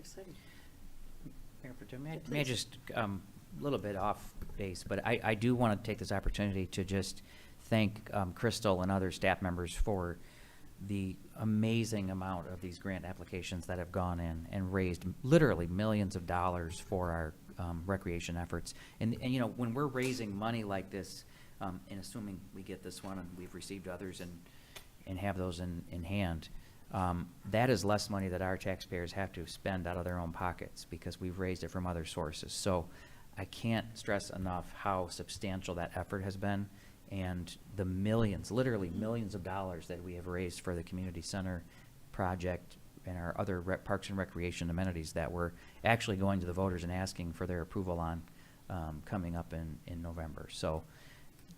exciting. Mayor Protem, may I just, a little bit off base, but I do want to take this opportunity to just thank Crystal and other staff members for the amazing amount of these grant applications that have gone in and raised literally millions of dollars for our recreation efforts. And you know, when we're raising money like this, and assuming we get this one and we've received others and have those in hand, that is less money that our taxpayers have to spend out of their own pockets because we've raised it from other sources. So I can't stress enough how substantial that effort has been and the millions, literally millions of dollars that we have raised for the community center project and our other parks and recreation amenities that we're actually going to the voters and asking for their approval on coming up in November. So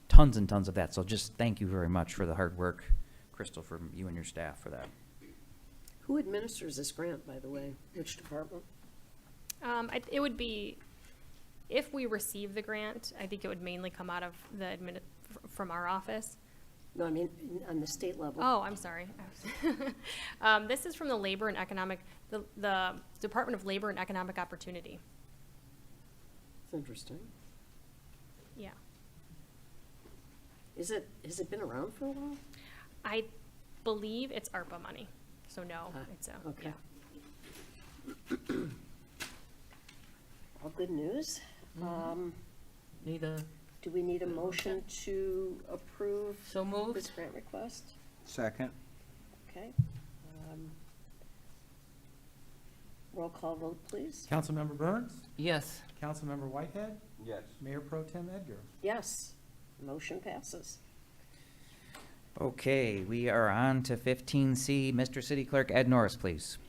tons and tons of that. So just thank you very much for the hard work, Crystal, for you and your staff for that. Who administers this grant, by the way? Which department? It would be, if we receive the grant, I think it would mainly come out of the from our office. No, I mean, on the state level. Oh, I'm sorry. This is from the Labor and Economic, the Department of Labor and Economic Opportunity. It's interesting. Yeah. Has it been around for a while? I believe it's ARPA money. So no, it's okay. yeah. All good news. Need a, Do we need a motion to approve so moved? this grant request? Second. Okay. Roll call vote, please. Councilmember Burns? Yes. Councilmember Whitehead? Yes. Mayor Pro Tem Edgar? Yes, motion passes. Okay, we are on to 15C. Mr. City Clerk Ed Norris, please.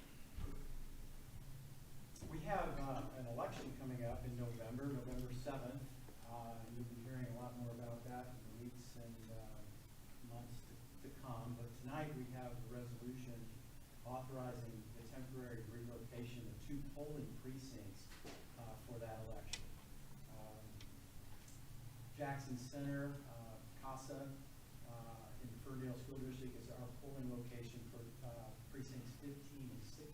We have an election coming up in November 7th. You'll be hearing a lot more about that in the weeks and months to come. But tonight we have a resolution authorizing the temporary relocation of 2 polling precincts for that election. Jackson Center, CASA, in the Ferndale School District is our polling location for precincts 15 and 16.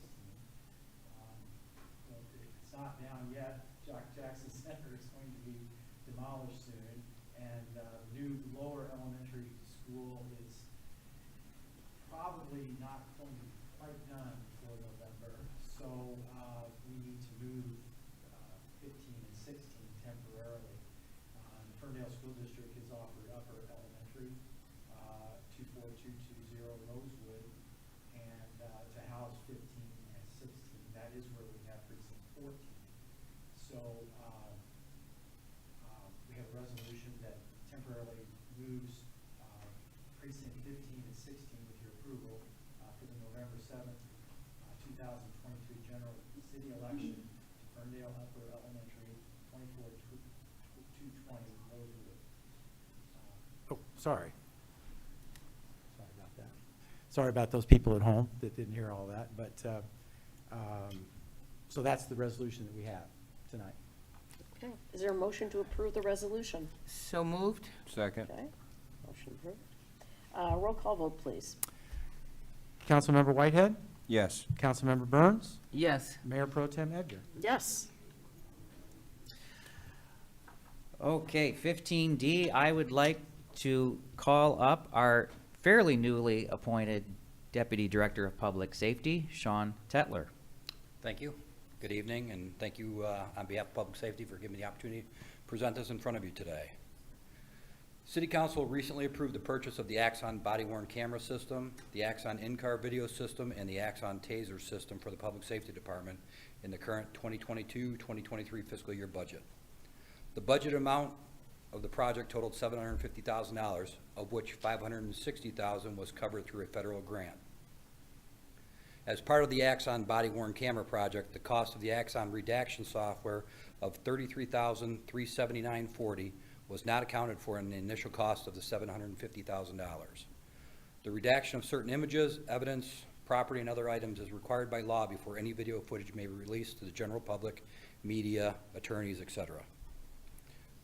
Well, it's not down yet. Jackson Center is going to be demolished soon, and the new lower elementary school is probably not going to be quite done before November. So we need to move 15 and 16 temporarily. The Ferndale School District is offered upper elementary, 24220 Rosewood, and to house 15 and 16. That is where we have precinct 14. So we have a resolution that temporarily moves precinct 15 and 16 with your approval for the November 7th, 2022 general city election to Ferndale Upper Elementary, 24220 Rosewood. Oh, sorry. Sorry about that. Sorry about those people at home that didn't hear all that, but, so that's the resolution that we have tonight. Okay. Is there a motion to approve the resolution? So moved? Second. Okay, motion approved. Roll call vote, please. Councilmember Whitehead? Yes. Councilmember Burns? Yes. Mayor Pro Tem Edgar? Yes. Okay, 15D, I would like to call up our fairly newly appointed Deputy Director of Public Safety, Sean Tetler. Thank you. Good evening, and thank you on behalf of Public Safety for giving me the opportunity to present this in front of you today. City Council recently approved the purchase of the Axon body-worn camera system, the Axon in-car video system, and the Axon taser system for the Public Safety Department in the current 2022-2023 fiscal year budget. The budget amount of the project totaled $750,000, of which $560,000 was covered through a federal grant. As part of the Axon body-worn camera project, the cost of the Axon redaction software of $33,379.40 was not accounted for in the initial cost of the $750,000. The redaction of certain images, evidence, property, and other items is required by law before any video footage may be released to the general public, media, attorneys, etc.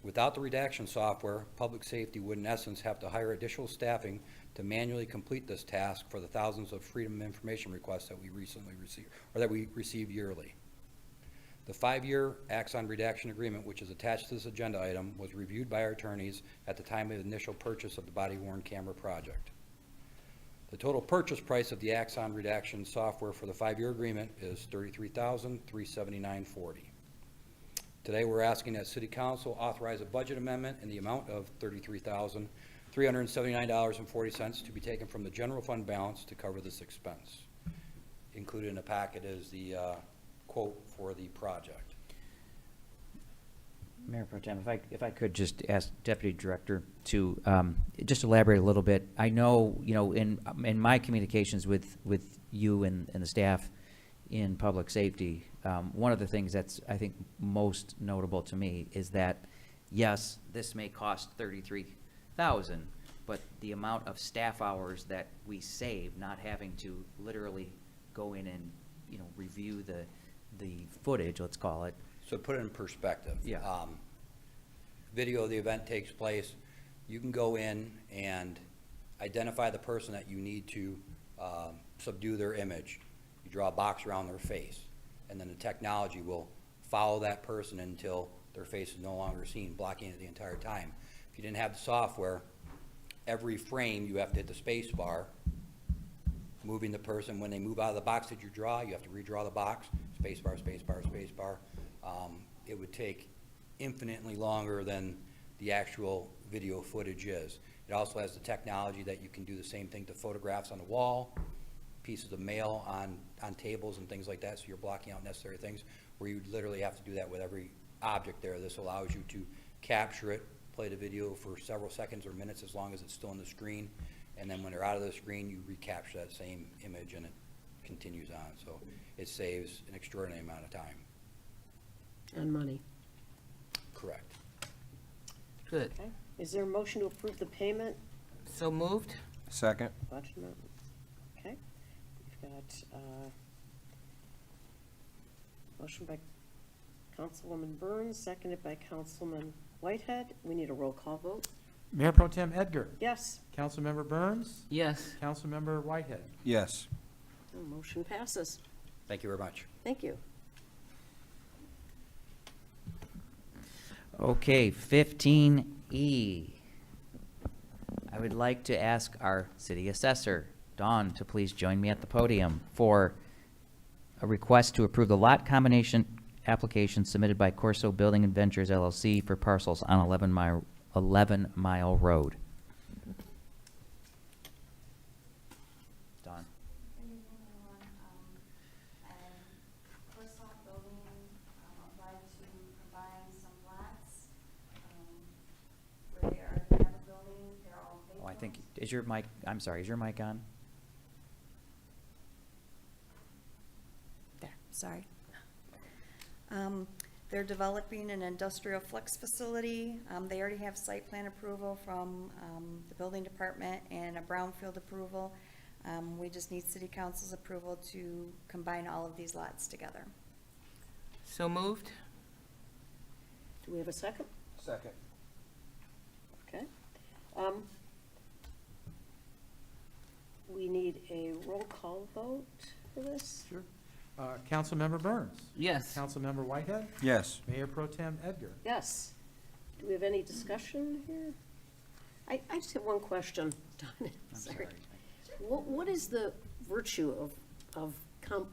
Without the redaction software, Public Safety would in essence have to hire additional staffing to manually complete this task for the thousands of Freedom of Information requests that we recently received, or that we receive yearly. The 5-year Axon redaction agreement, which is attached to this agenda item, was reviewed by our attorneys at the time of the initial purchase of the body-worn camera project. The total purchase price of the Axon redaction software for the 5-year agreement is $33,379.40. Today, we're asking that City Council authorize a budget amendment in the amount of $33,379.40 to be taken from the general fund balance to cover this expense. Included in the packet is the quote for the project. Mayor Pro Tem, if I could just ask Deputy Director to just elaborate a little bit. I know, in my communications with you and the staff in public safety, one of the things that's, I think, most notable to me is that, yes, this may cost $33,000, but the amount of staff hours that we save, not having to literally go in and, review the footage, let's call it. So to put it in perspective. Yeah. Video of the event takes place. You can go in and identify the person that you need to subdue their image. You draw a box around their face, and then the technology will follow that person until their face is no longer seen, blocking it the entire time. If you didn't have the software, every frame you have to hit the space bar, moving the person. When they move out of the box that you draw, you have to redraw the box, space bar, space bar, space bar. It would take infinitely longer than the actual video footage is. It also has the technology that you can do the same thing to photographs on the wall, pieces of mail on tables and things like that, so you're blocking out necessary things, where you literally have to do that with every object there. This allows you to capture it, play the video for several seconds or minutes as long as it's still on the screen, and then when they're out of the screen, you recapture that same image and it continues on. So it saves an extraordinary amount of time. And money. Correct. Good. Okay. Is there a motion to approve the payment? So moved? Second. Budget amendment. Okay. We've got, motion by Councilwoman Burns, seconded by Councilman Whitehead. We need a roll call vote. Mayor Pro Tem Edgar. Yes. Councilmember Burns. Yes. Councilmember Whitehead. Yes. The motion passes. Thank you very much. Thank you. Okay, 15E. I would like to ask our city assessor, Dawn, to please join me at the podium for a request to approve the lot combination application submitted by Corso Building and Ventures LLC for parcels on 11 Mile Road. Dawn. Good evening, everyone. Corso Building applied to combine some lots where they already have a building, they're all vacant. Oh, I think, is your mic, I'm sorry, is your mic on? There, sorry. They're developing an industrial flex facility. They already have site plan approval from the building department and a brownfield approval. We just need city council's approval to combine all of these lots together. So moved? Do we have a second? Second. Okay. We need a roll call vote for this. Sure. Councilmember Burns. Yes. Councilmember Whitehead. Yes. Mayor Pro Tem Edgar. Yes. Do we have any discussion here? I just have one question, Don. I'm Sorry. sorry. What is the virtue of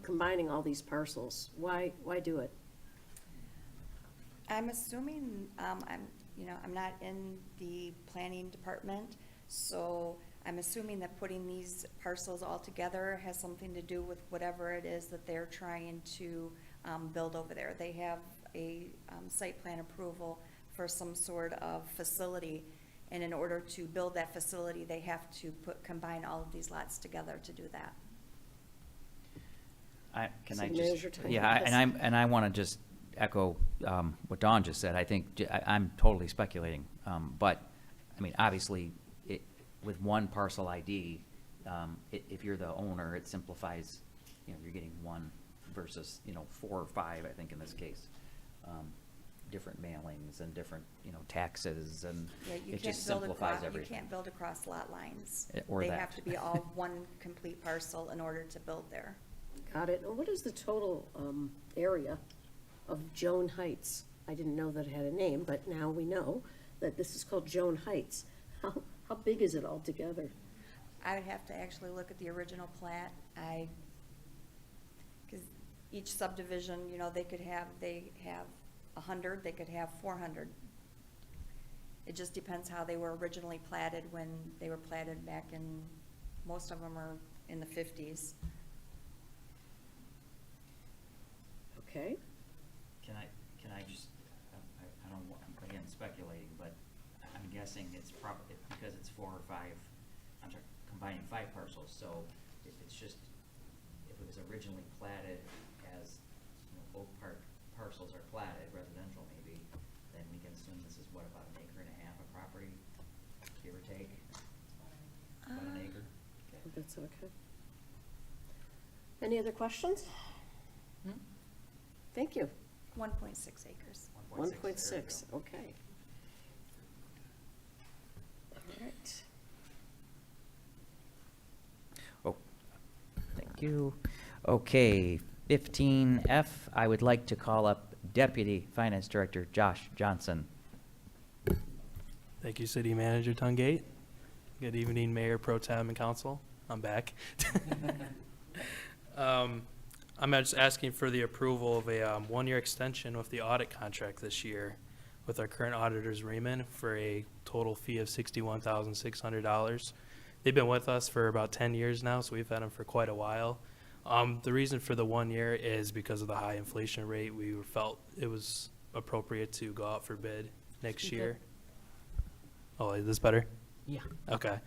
combining all these parcels? Why do it? I'm assuming, I'm not in the planning department, so I'm assuming that putting these parcels all together has something to do with whatever it is that they're trying to build over there. They have a site plan approval for some sort of facility, and in order to build that facility, they have to combine all of these lots together to do that. Can I City just, manager, time yeah, for and I want to just echo what Dawn just said. I think, I'm totally speculating, but, I mean, obviously, with one parcel ID, if you're the owner, it simplifies, you're getting one versus, 4 or 5, I think in this case. Different mailings and different, taxes, and Yeah, you it can't just build simplifies across, you everything. can't build across lot lines. Or They that. have to be all one complete parcel in order to build there. Got it. And what is the total area of Joan Heights. I didn't know that it had a name, but now we know that this is called Joan Heights. How big is it altogether? I would have to actually look at the original plat. Because each subdivision, you know, they have 100, they could have 400. It just depends how they were originally platted when they were platted back in, most of them are in the 50s. Okay, Can I just, I don't, I'm again speculating, but I'm guessing it's probably, because it's 4 or 5, I'm sorry, combining 5 parcels, so if it's just, if it was originally platted as, you know, both parcels are platted, residential maybe, then we can assume this is what, about 1.5 acres of property, give or take? About an acre? that's okay. Any other questions? Thank you. 1.6 acres. 1.6, there we go. okay. All right. Oh, thank you. Okay, 15F, I would like to call up Deputy Finance Director Josh Johnson. Thank you, City Manager Tungate. Good evening, Mayor Pro Tem and Council. I'm back. I'm just asking for the approval of a 1-year extension with the audit contract this year with our current auditors, Raymond, for a total fee of $61,600. They've been with us for about 10 years now, so we've had them for quite a while. The reason for the 1 year is because of the high inflation rate. We felt it was appropriate to go out for bid next year. Oh, is this better? Yeah. Okay.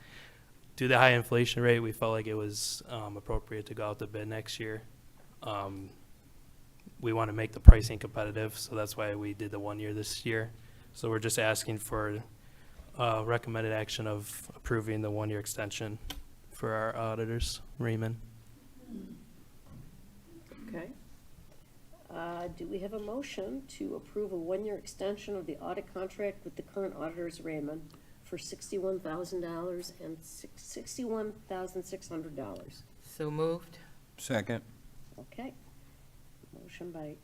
Due to the high inflation rate, we felt like it was appropriate to go out to bid next year. We want to make the pricing competitive, so that's why we did the 1 year this year. So we're just asking for recommended action of approving the 1 year extension for our auditors, Raymond. Okay. Do we have a motion to approve a 1-year extension of the audit contract with the current auditors, Raymond, for $61,000 and $61,600? So moved. Second. Okay. Motion by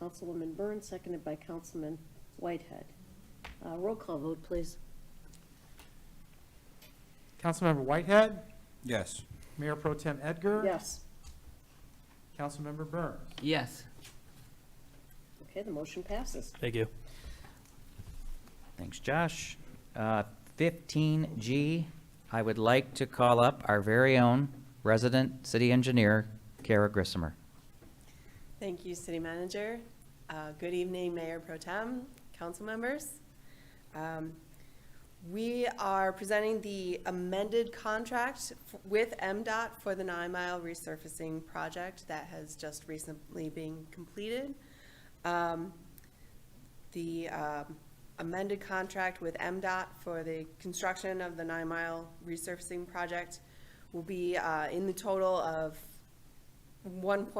Councilwoman Burns, seconded by Councilman Whitehead. Roll call vote, please. Councilmember Whitehead, Yes. Mayor Pro Tem Edgar. Yes. Councilmember Burns. Yes. Okay, the motion passes. Thank you. Thanks, Josh. 15G, I would like to call up our very own resident city engineer, Kara Grissomer. Thank you, City Manager. Good evening, Mayor Pro Tem, council members. We are presenting the amended contract with MDOT for the 9 Mile resurfacing project that has just recently been completed. The amended contract with MDOT for the construction of the 9 Mile resurfacing project will be in the total of about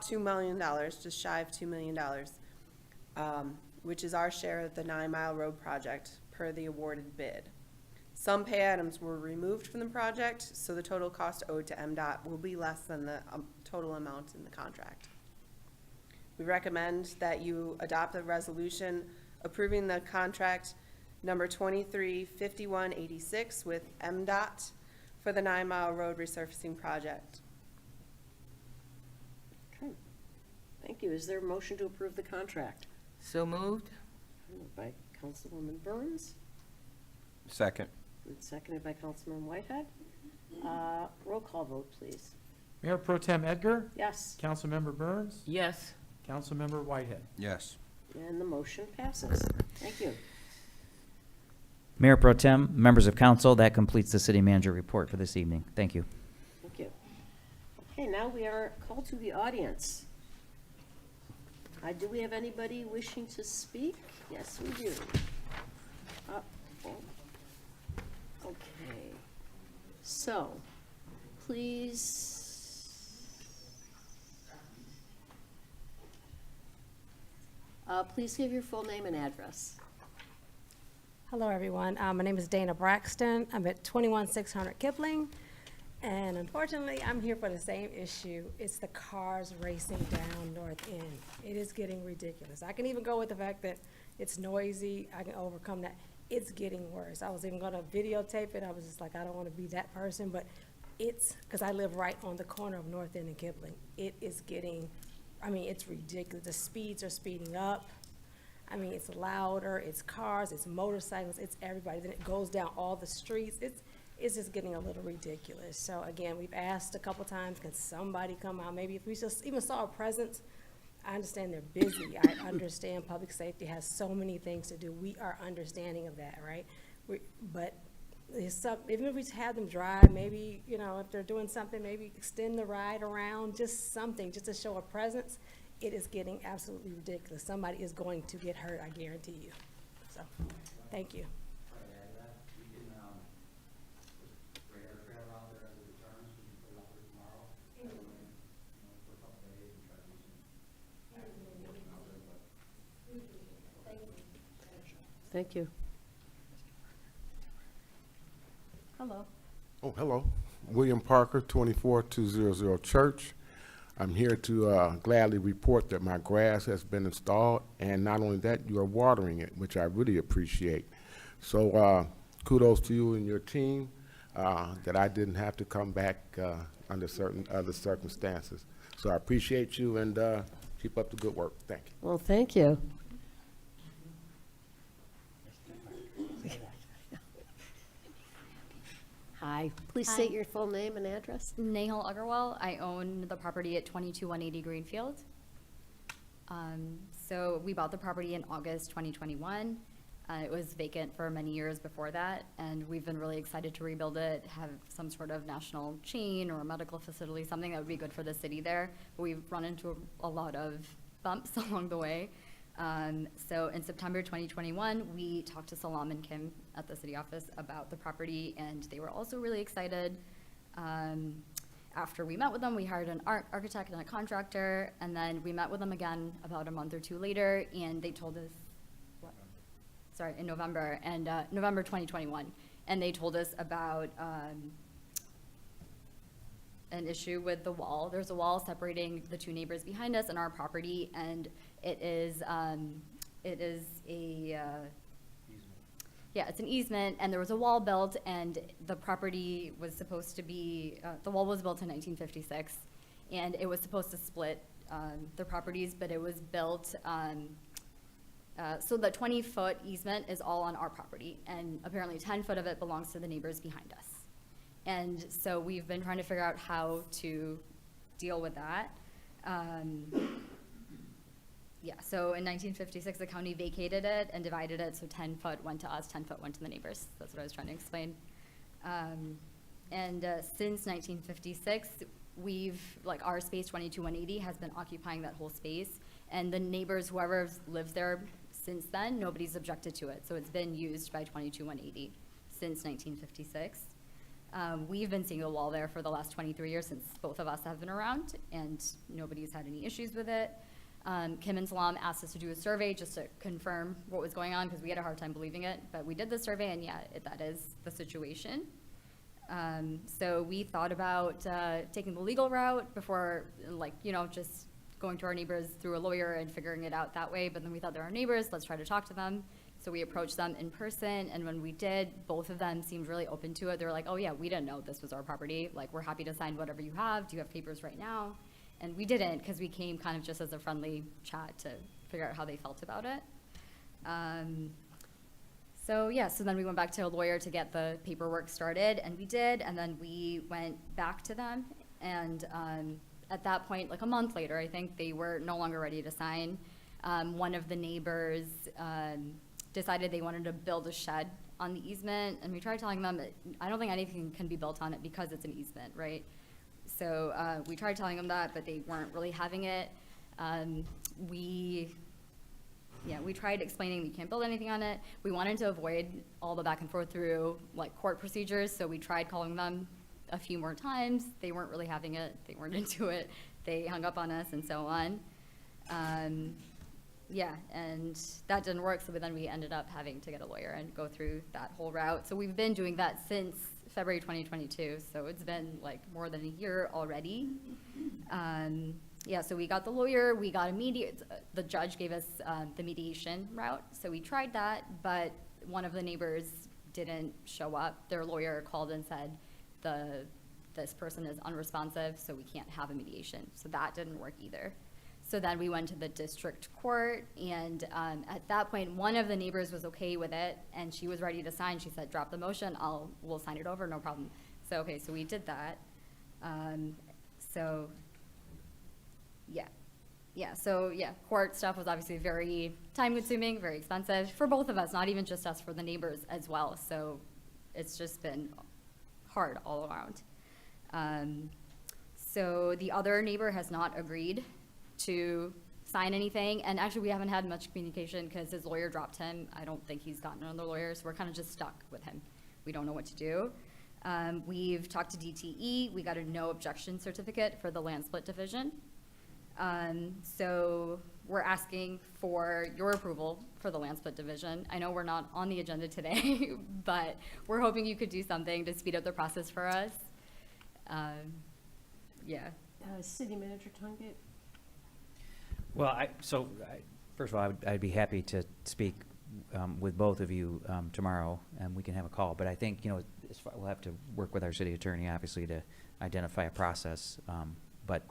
$2 million, just shy of $2 million, which is our share of the 9 Mile Road project per the awarded bid. Some pay items were removed from the project, so the total cost owed to MDOT will be less than the total amount in the contract. We recommend that you adopt a resolution approving the contract number 235186 with MDOT for the 9 Mile Road resurfacing project. Okay. Thank you. Is there a motion to approve the contract? So moved. Moved by Councilwoman Burns, Second. and seconded by Councilman Whitehead. Roll call vote, please. Mayor Pro Tem Edgar, Yes, Councilmember Burns, Yes. Councilmember Whitehead. Yes. and the motion passes. Thank you. Mayor Pro Tem, members of council, that completes the city manager report for this evening. Thank you. Thank you. Okay, now we are called to the audience. Do we have anybody wishing to speak? Yes, we do. Okay. So, please give your full name and address. Hello, everyone. My name is Dana Braxton. I'm at 21600 Kipling, And unfortunately, I'm here for the same issue. It's the cars racing down North End. It is getting ridiculous. I can even go with the fact that it's noisy. I can overcome that. It's getting worse. I was even gonna videotape it. I was just like, I don't wanna be that person, but it's, cause I live right on the corner of North End and Kipling. It is getting, I mean, it's ridiculous. The speeds are speeding up. I mean, it's louder, it's cars, it's motorcycles, it's everybody. Then it goes down all the streets. It's just getting a little ridiculous. So again, we've asked a couple times, can somebody come out? Maybe if we just even saw a presence. I understand they're busy. I understand public safety has so many things to do. We are understanding of that, right? But there's some, even if we just have them drive, maybe, you know, if they're doing something, maybe extend the ride around, just something, just to show a presence. It is getting absolutely ridiculous. Somebody is going to get hurt, I guarantee you. So, thank you. Thank you. Hello. Oh, hello. William Parker, 24200 Church. I'm here to gladly report that my grass has been installed, and not only that, you are watering it, which I really appreciate. So kudos to you and your team that I didn't have to come back under certain other circumstances. So I appreciate you, and keep up the good work. Thank you. Well, thank you. Hi, please state your full name and address. Nehal Agarwal. I own the property at 22180 Greenfield. So we bought the property in August 2021. It was vacant for many years before that, and we've been really excited to rebuild it, have some sort of national chain or a medical facility, something that would be good for the city there. But we've run into a lot of bumps along the way. So in September 2021, we talked to Salam and Kim at the city office about the property, and they were also really excited. After we met with them, we hired an architect and a contractor, and then we met with them again about a month or two later, and they told us, in November, and November 2021, and they told us about an issue with the wall. There's a wall separating the two neighbors behind us and our property, and it's an easement, and there was a wall built, and the property was supposed to be, the wall was built in 1956, and it was supposed to split the properties, but it was built, so the 20-foot easement is all on our property, and apparently 10 foot of it belongs to the neighbors behind us. And so we've been trying to figure out how to deal with that. So in 1956, the county vacated it and divided it, so 10 foot went to us, 10 foot went to the neighbors. That's what I was trying to explain. Since 1956, our space 22180 has been occupying that whole space, and the neighbors, whoever's lived there since then, nobody's objected to it. So it's been used by 22180 since 1956. We've been seeing a wall there for the last 23 years since both of us have been around, and nobody's had any issues with it. Kim and Salam asked us to do a survey just to confirm what was going on, because we had a hard time believing it, but we did the survey, and that is the situation. So we thought about taking the legal route before, just going to our neighbors through a lawyer and figuring it out that way, but then we thought they're our neighbors, let's try to talk to them. So we approached them in person, and when we did, both of them seemed really open to it. They were like, oh yeah, we didn't know this was our property. Like, we're happy to sign whatever you have. Do you have papers right now? And we didn't, because we came kind of just as a friendly chat to figure out how they felt about it. So then we went back to a lawyer to get the paperwork started, and we did, and then we went back to them, and at that point, like a month later, I think, they were no longer ready to sign. One of the neighbors decided they wanted to build a shed on the easement, and we tried telling them that I don't think anything can be built on it because it's an easement, right? So we tried telling them that, but they weren't really having it. We tried explaining we can't build anything on it. We wanted to avoid all the back and forth through court procedures, so we tried calling them a few more times. They weren't really having it. They weren't into it. They hung up on us and so on. And that didn't work, so then we ended up having to get a lawyer and go through that whole route. So we've been doing that since February 2022, so it's been like more than a year already. Yeah, so we got the lawyer, we got the judge gave us the mediation route, so we tried that, but one of the neighbors didn't show up. Their lawyer called and said, this person is unresponsive, so we can't have a mediation. So that didn't work either. So then we went to the district court, and at that point, one of the neighbors was okay with it, and she was ready to sign. She said, drop the motion, we'll sign it over, no problem. So, okay, so we did that. Court stuff was obviously very time-consuming, very expensive for both of us, not even just us, for the neighbors as well. So it's just been hard all around. So the other neighbor has not agreed to sign anything, and actually we haven't had much communication because his lawyer dropped him. I don't think he's gotten another lawyer, so we're kind of just stuck with him. We don't know what to do. We've talked to DTE. We got a no objection certificate for the land split division. So we're asking for your approval for the land split division. I know we're not on the agenda today, but we're hoping you could do something to speed up the process for us. City Manager Tungate? Well, first of all, I'd be happy to speak with both of you tomorrow, and we can have a call. But I think, we'll have to work with our city attorney, obviously, to identify a process. But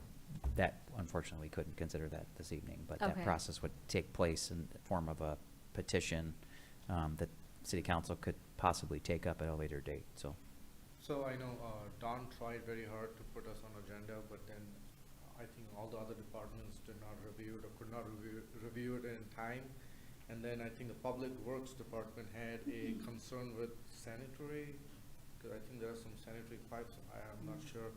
that, unfortunately, we couldn't consider that this evening. But that Okay. process would take place in the form of a petition that city council could possibly take up at a later date, so. So I know Don tried very hard to put us on agenda, but then I think all the other departments did not review it or could not review it in time. And then I think the Public Works Department had a concern with sanitary, because I think there are some sanitary pipes, I'm not sure.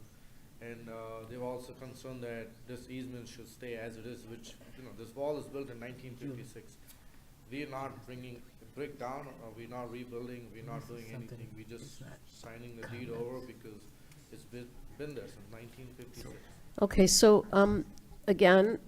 And they were also concerned that this easement should stay as it is, which, this wall is built in 1956. We are not bringing the brick down, or we're not rebuilding, we're not doing anything. We're just signing the deed over because it's been there since 1956. Okay, so, again,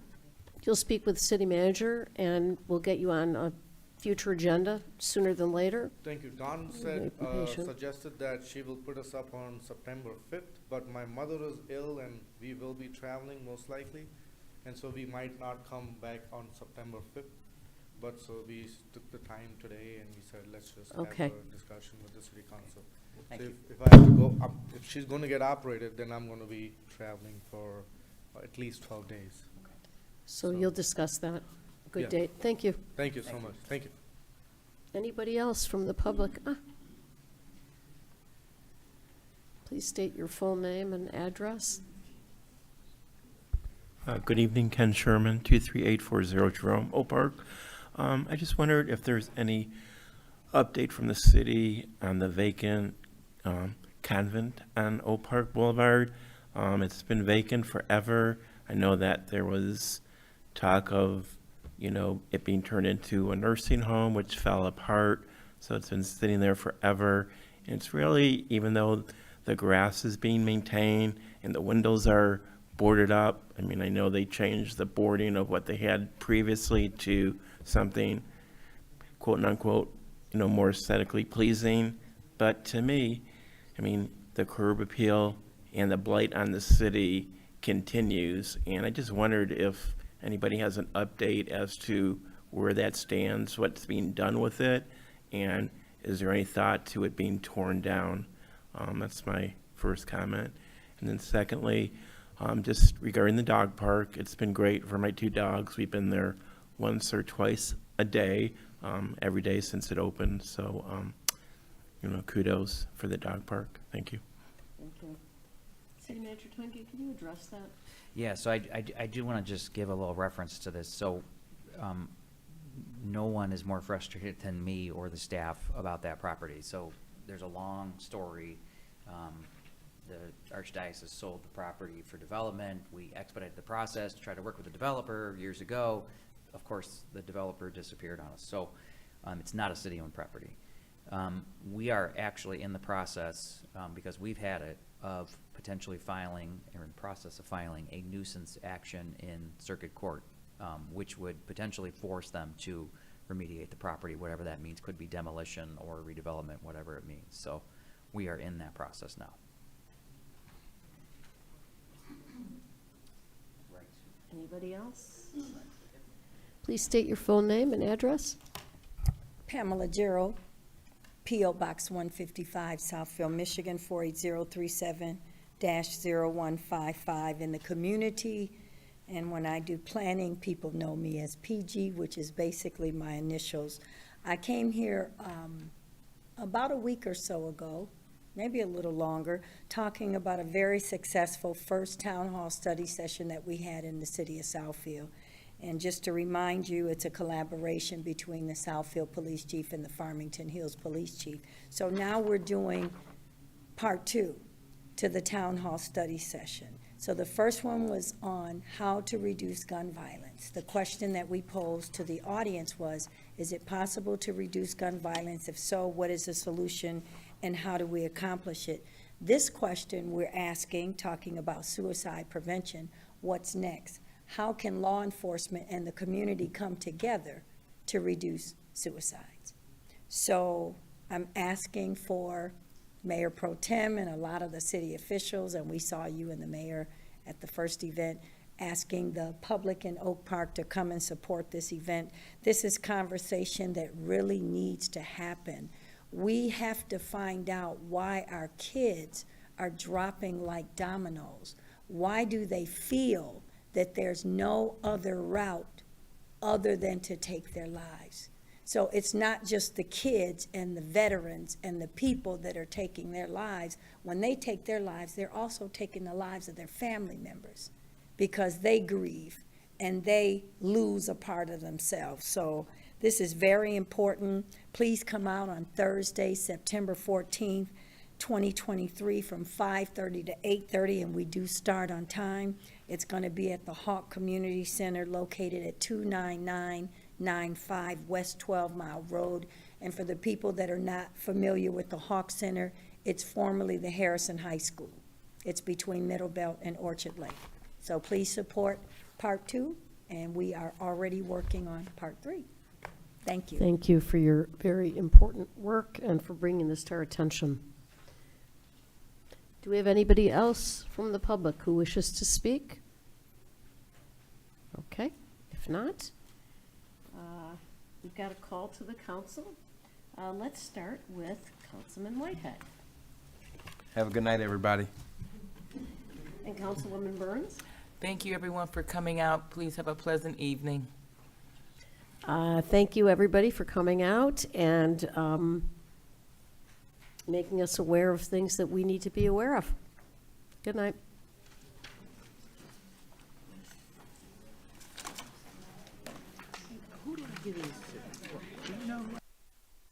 you'll speak with the city manager, and we'll get you on a future agenda sooner than later. Thank you. Dawn suggested that she will put us up on September 5th, but my mother is ill and we will be traveling most likely, and so we might not come back on September 5th. But so we took the time today and we said, let's just have Okay. a discussion with the city council. Thank So you. if I have to go up, if she's going to get operated, then I'm going to be traveling for at least 12 days. So you'll discuss that. Good Yeah. date. Thank you. Thank you so much. Thank you. Anybody else from the public? Please state your full name and address. Good evening, Ken Sherman, 23840 Jerome, Oak Park. I just wondered if there's any update from the city on the vacant convent on Oak Park Boulevard. It's been vacant forever. I know that there was talk of, it being turned into a nursing home, which fell apart. So it's been sitting there forever. And it's really, even though the grass is being maintained and the windows are boarded up. I mean, I know they changed the boarding of what they had previously to something, quote unquote, more aesthetically pleasing. But to me, I mean, the curb appeal and the blight on the city continues. And I just wondered if anybody has an update as to where that stands, what's being done with it, and is there any thought to it being torn down? That's my first comment. And then secondly, just regarding the dog park, it's been great for my two dogs. We've been there once or twice a day, every day since it opened. So, kudos for the dog park. Thank you. Thank you. City Manager Tungate, can you address that? Yeah, so I do want to just give a little reference to this. So no one is more frustrated than me or the staff about that property. So there's a long story. The Archdiocese sold the property for development. We expedited the process to try to work with the developer years ago. Of course, the developer disappeared on us. So it's not a city-owned property. We are actually in the process, because we've had it, of potentially filing, or in process of filing, a nuisance action in circuit court, which would potentially force them to remediate the property, whatever that means. Could be demolition or redevelopment, whatever it means. So we are in that process now. Anybody else? Please state your full name and address. Pamela Gerald, P.O. Box 155, Southfield, Michigan, 48037-0155 in the community. And when I do planning, people know me as PG, which is basically my initials. I came here about a week or so ago, maybe a little longer, talking about a very successful first town hall study session that we had in the city of Southfield. And just to remind you, it's a collaboration between the Southfield Police Chief and the Farmington Hills Police Chief. So now we're doing part 2 to the town hall study session. So the first one was on how to reduce gun violence. The question that we posed to the audience was, is it possible to reduce gun violence? If so, what is the solution and how do we accomplish it? This question we're asking, talking about suicide prevention, what's next? How can law enforcement and the community come together to reduce suicides? So I'm asking for Mayor Pro Tem and a lot of the city officials, and we saw you and the mayor at the first event, asking the public in Oak Park to come and support this event. This is conversation that really needs to happen. We have to find out why our kids are dropping like dominoes. Why do they feel that there's no other route other than to take their lives? So it's not just the kids and the veterans and the people that are taking their lives. When they take their lives, they're also taking the lives of their family members because they grieve and they lose a part of themselves. So this is very important. Please come out on Thursday, September 14th, 2023 from 5:30 to 8:30, and we do start on time. It's going to be at the Hawk Community Center located at 29995 West 12 Mile Road. And for the people that are not familiar with the Hawk Center, it's formerly the Harrison High School. It's between Middle Belt and Orchard Lake. So please support part 2, and we are already working on part 3. Thank you. Thank you for your very important work and for bringing this to our attention. Do we have anybody else from the public who wishes to speak? Okay, if not, we've got a call to the council. Let's start with Councilman Whitehead. Have a good night, everybody. And Councilwoman Burns? Thank you, everyone, for coming out. Please have a pleasant evening. Thank you, everybody, for coming out and making us aware of things that we need to be aware of. Good night. Who do I give these to? Do you know?